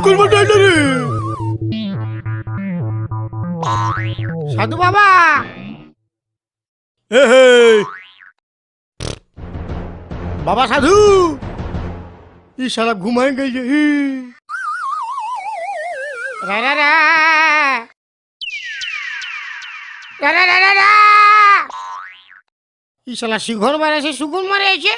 করবো না রে। সাধু বাবা বাবা সাধু ই সারা ঘুমায় গেছে। ই শালা শিঘর মারেছে সুগুন মারেছে।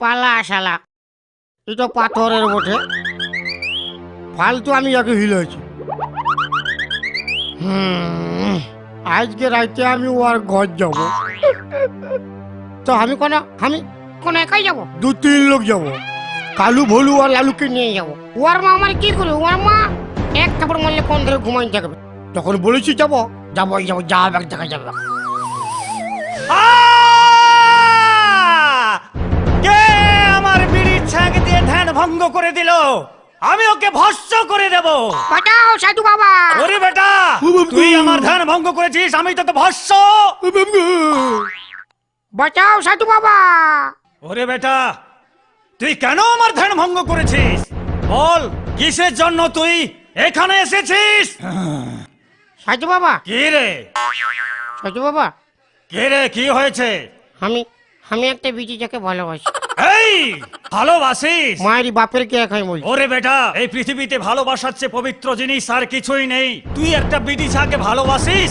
পালা শালা এটা পাথরের বটে, ফালতু আমি আগে হিলেছি। আজকে রাতে আমি ওর ঘর যাব। তো আমি কোন একাই যাব? 2-3 লোক যাব। কালু ভলু আর লালুকে নিয়ে যাব। ওর মা আমার কি করবে? ওর মা এক থাপড় মারলে কোন ধরে ঘুমাই থাকবে। তখন বলেছি যাবো যা ব্যাগ দেখা যাবে। কে আমার বিড়ির ছাগ দিয়ে ধ্যান ভঙ্গ করে দিল? আমি ওকে ভস্ম করে দেব। বাঁচাও সাধু বাবা। ওরে বেটা, তুই আমার ধ্যান ভঙ্গ করেছিস, আমি তোকে ভস্ম। বাঁচাও সাধু বাবা। ওরে বেটা, তুই কেন আমার ধ্যান ভঙ্গ করেছিস? বল, কিসের জন্য তুই এখানে এসেছিস? সাধু বাবা। কি রে সাধু বাবা? কে রে, কি হয়েছে? আমি একটা বিটি যাকে ভালোবাসি। এই ভালোবাসিস? মায়েরই বাপের কে একাই বলি। ওরে বেটা, এই পৃথিবীতে ভালোবাসার চেয়ে পবিত্র জিনিস আর কিছুই নেই। তুই একটা বিটি ছাকে ভালোবাসিস?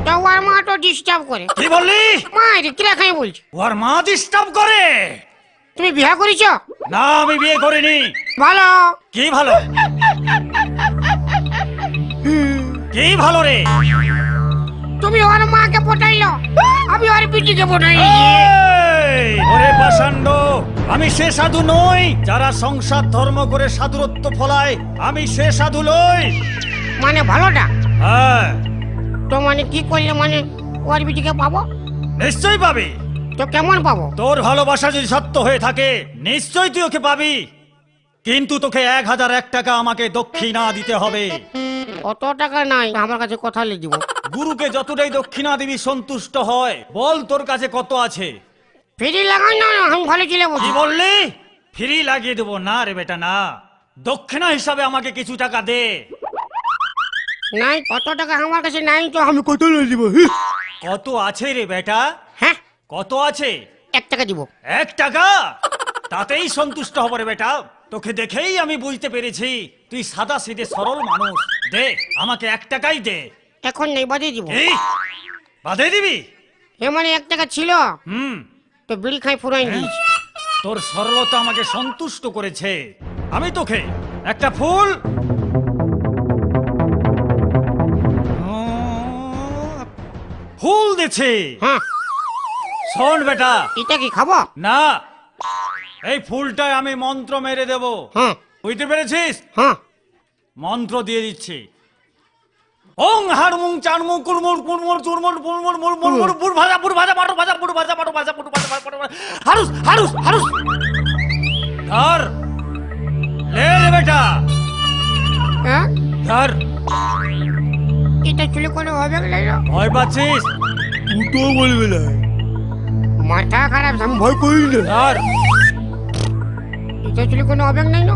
তো ওর মা তো ডিস্টার্ব করে। কি বললি? মায়ের কি একাই বলছি। ওর মা ডিস্টার্ব করে? তুমি বিয়ে করেছো? না, আমি বিয়ে করিনি। ভালো। কি ভালো? কি ভালো রে? তুমি ওর মাকে পটাইলো, আমি ওর বিটিকে পটাইছি। ওরে পাষাণ্ড, আমি সে সাধু নই যারা সংসার ধর্ম করে সাধুরত্ব ফলায়। আমি সে সাধু নই। মানে ভালোটা? হ্যাঁ। তো মানে কি করলে মানে ওর বিটিকে পাবো? নিশ্চয়ই পাবি। তো কেমন পাবো? তোর ভালোবাসা যদি সত্য হয়ে থাকে নিশ্চয়ই তুই ওকে পাবি, কিন্তু তোকে 1001 টাকা আমাকে দক্ষিণা দিতে হবে। অত টাকা নাই আমার কাছে, কথা লিখে দিব। গুরুকে যতটাই দক্ষিণা দিবি সন্তুষ্ট হয়। বল তোর কাছে কত আছে? ফ্রি লাগাই না, আমি ভালো ছেলে কি বলছি। বললি? ফ্রি লাগিয়ে দেবো? না রে বেটা, না। দক্ষিণা হিসাবে আমাকে কিছু টাকা দে। নাই, অত টাকা আমার কাছে নাই। তো আমি কত দিব? কত আছে রে বেটা? হ্যাঁ, কত আছে? 1 টাকা দিব। 1 টাকা? তাতেই সন্তুষ্ট হব রে বেটা। তোকে দেখেই আমি বুঝতে পেরেছি তুই সাদা সিধে সরল মানুষ। দে, আমাকে 1 টাকাই দে। এখন নেই, বাদে দিব। এই বাদে দিবি? এ মানে 1 টাকা ছিল তো বিড়ি খাই ফুরাই দিয়েছি। তোর সরলতা আমাকে সন্তুষ্ট করেছে। আমি তোকে একটা ফুল দিচ্ছি। হ্যাঁ, শোন বেটা। এটা কি খাবো? না, এই ফুলটায় আমি মন্ত্র মেরে দেব। হ্যাঁ। বুঝতে পেরেছিস? হ্যাঁ। মন্ত্র দিয়ে দিচ্ছি। ওং হারমুং চারমুং কুরমুর কুরমুর চুরমুর পুরমুর মুরমুর মুর পুর ভাজা পুর ভাজা পাটু ভাজা পুর ভাজা পাটু ভাজা পুর ভাজা পাটু হারুস হারুস হারুস। ধর, লে রে বেটা, হ্যাঁ, ধর। এটা চুলে কোনো হবে না। ভয় পাচ্ছিস? তো বলবে না, মাথা খারাপ, আমি ভয় করি না। ধর। এটা চুলে কোনো হবে নাই না।